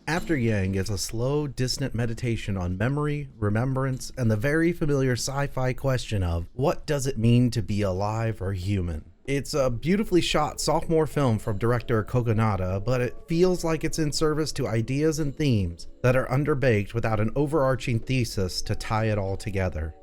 After Yang is a slow, distant meditation on memory, remembrance, and the very familiar sci-fi question of what does it mean to be alive or human? It's a beautifully shot sophomore film from director Kogonada, but it feels like it's in service to ideas and themes that are underbaked without an overarching thesis to tie it all together.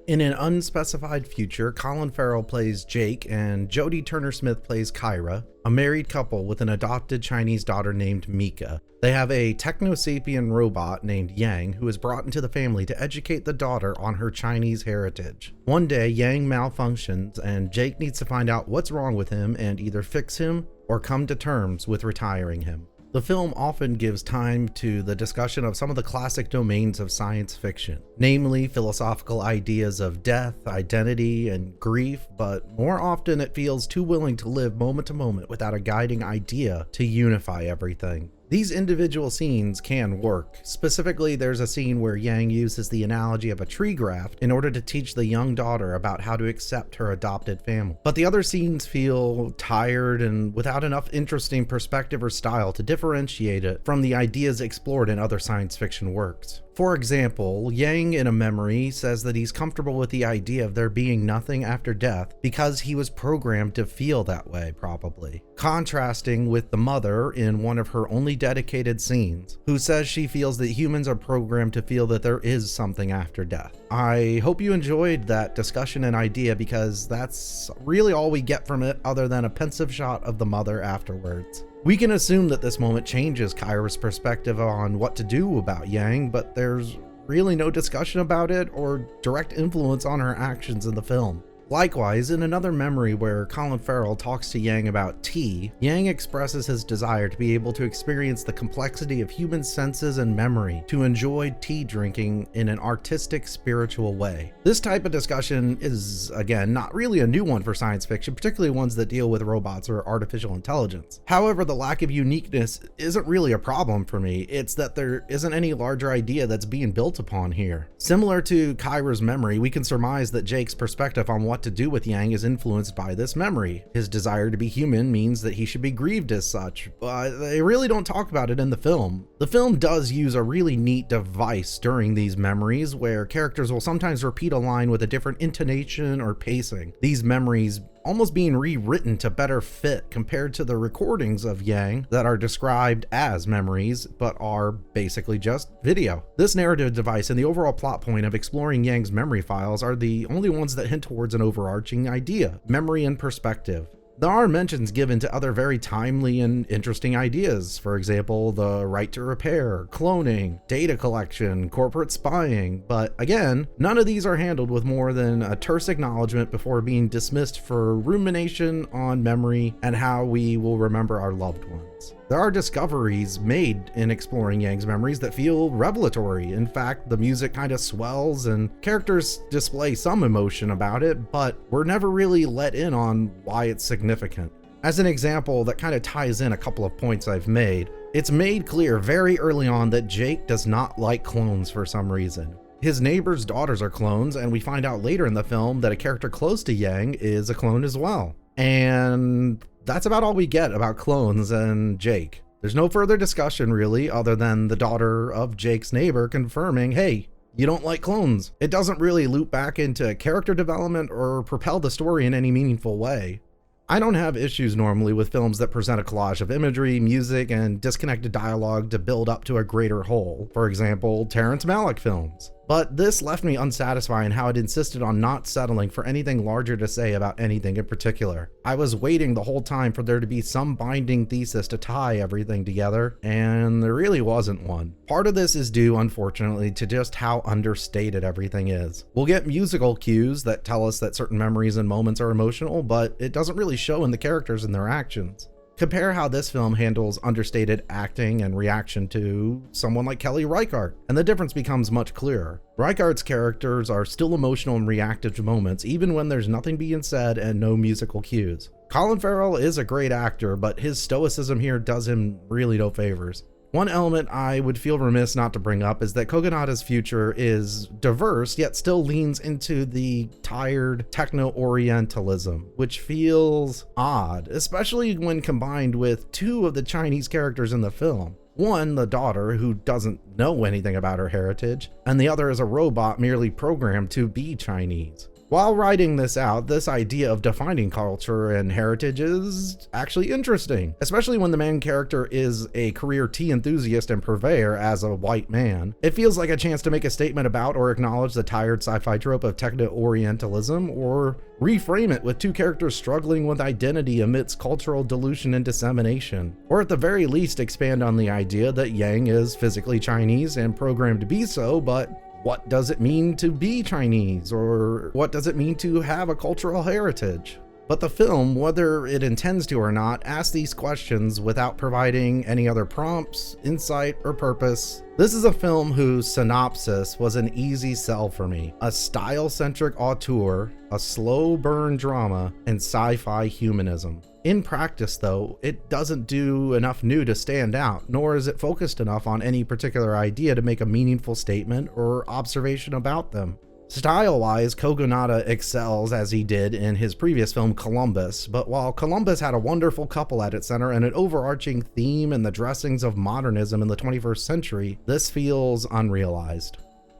In an unspecified future, Colin Farrell plays Jake and Jodie Turner-Smith plays Kyra, a married couple with an adopted Chinese daughter named Mika. They have a techno-sapien robot named Yang who is brought into the family to educate the daughter on her Chinese heritage. One day, Yang malfunctions and Jake needs to find out what's wrong with him and either fix him or come to terms with retiring him. The film often gives time to the discussion of some of the classic domains of science fiction, namely philosophical ideas of death, identity, and grief, but more often it feels too willing to live moment to moment without a guiding idea to unify everything. These individual scenes can work. Specifically, there's a scene where Yang uses the analogy of a tree graft in order to teach the young daughter about how to accept her adopted family. But the other scenes feel tired and without enough interesting perspective or style to differentiate it from the ideas explored in other science fiction works. For example, Yang in a memory says that he's comfortable with the idea of there being nothing after death because he was programmed to feel that way, probably. Contrasting with the mother in one of her only dedicated scenes, who says she feels that humans are programmed to feel that there is something after death. I hope you enjoyed that discussion and idea because that's really all we get from it other than a pensive shot of the mother afterwards. We can assume that this moment changes Kyra's perspective on what to do about Yang, but there's really no discussion about it or direct influence on her actions in the film. Likewise, in another memory where Colin Farrell talks to Yang about tea, Yang expresses his desire to be able to experience the complexity of human senses and memory, to enjoy tea drinking in an artistic, spiritual way. This type of discussion is, again, not really a new one for science fiction, particularly ones that deal with robots or artificial intelligence. However, the lack of uniqueness isn't really a problem for me, it's that there isn't any larger idea that's being built upon here. Similar to Kyra's memory, we can surmise that Jake's perspective on what to do with Yang is influenced by this memory. His desire to be human means that he should be grieved as such, but they really don't talk about it in the film. The film does use a really neat device during these memories where characters will sometimes repeat a line with a different intonation or pacing. These memories almost being rewritten to better fit compared to the recordings of Yang that are described as memories but are basically just video. This narrative device and the overall plot point of exploring Yang's memory files are the only ones that hint towards an overarching idea: memory and perspective. There are mentions given to other very timely and interesting ideas, for example, the right to repair, cloning, data collection, corporate spying, but again, none of these are handled with more than a terse acknowledgement before being dismissed for rumination on memory and how we will remember our loved ones. There are discoveries made in exploring Yang's memories that feel revelatory. In fact, the music kind of swells and characters display some emotion about it, but we're never really let in on why it's significant. As an example that kind of ties in a couple of points I've made, it's made clear very early on that Jake does not like clones for some reason. His neighbor's daughters are clones, and we find out later in the film that a character close to Yang is a clone as well. And that's about all we get about clones and Jake. There's no further discussion really, other than the daughter of Jake's neighbor confirming, hey, you don't like clones. It doesn't really loop back into character development or propel the story in any meaningful way. I don't have issues normally with films that present a collage of imagery, music, and disconnected dialogue to build up to a greater whole. For example, Terrence Malick films. But this left me unsatisfied in how it insisted on not settling for anything larger to say about anything in particular. I was waiting the whole time for there to be some binding thesis to tie everything together, and there really wasn't one. Part of this is due, unfortunately, to just how understated everything is. We'll get musical cues that tell us that certain memories and moments are emotional, but it doesn't really show in the characters and their actions. Compare how this film handles understated acting and reaction to someone like Kelly Reichardt, and the difference becomes much clearer. Reichardt's characters are still emotional and reactive to moments, even when there's nothing being said and no musical cues. Colin Farrell is a great actor, but his stoicism here does him really no favors. One element I would feel remiss not to bring up is that Kogonada's future is diverse, yet still leans into the tired techno-orientalism, which feels odd, especially when combined with two of the Chinese characters in the film. One, the daughter, who doesn't know anything about her heritage, and the other is a robot merely programmed to be Chinese. While writing this out, this idea of defining culture and heritage is actually interesting, especially when the main character is a career tea enthusiast and purveyor as a white man. It feels like a chance to make a statement about or acknowledge the tired sci-fi trope of techno-orientalism, or reframe it with two characters struggling with identity amidst cultural dilution and dissemination. Or at the very least expand on the idea that Yang is physically Chinese and programmed to be so, but what does it mean to be Chinese, or what does it mean to have a cultural heritage? But the film, whether it intends to or not, asks these questions without providing any other prompts, insight, or purpose. This is a film whose synopsis was an easy sell for me. A style-centric auteur, a slow burn drama, and sci-fi humanism. In practice, though, it doesn't do enough new to stand out, nor is it focused enough on any particular idea to make a meaningful statement or observation about them. Style-wise, Kogonada excels as he did in his previous film Columbus, but while Columbus had a wonderful couple at its center and an overarching theme and the dressings of modernism in the 21st century, this feels unrealized.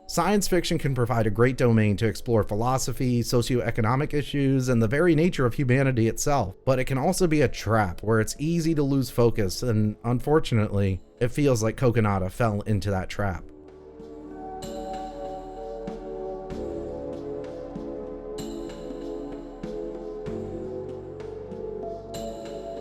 Science fiction can provide a great domain to explore philosophy, socioeconomic issues, and the very nature of humanity itself, but it can also be a trap where it's easy to lose focus, and unfortunately, it feels like Kogonada fell into that trap.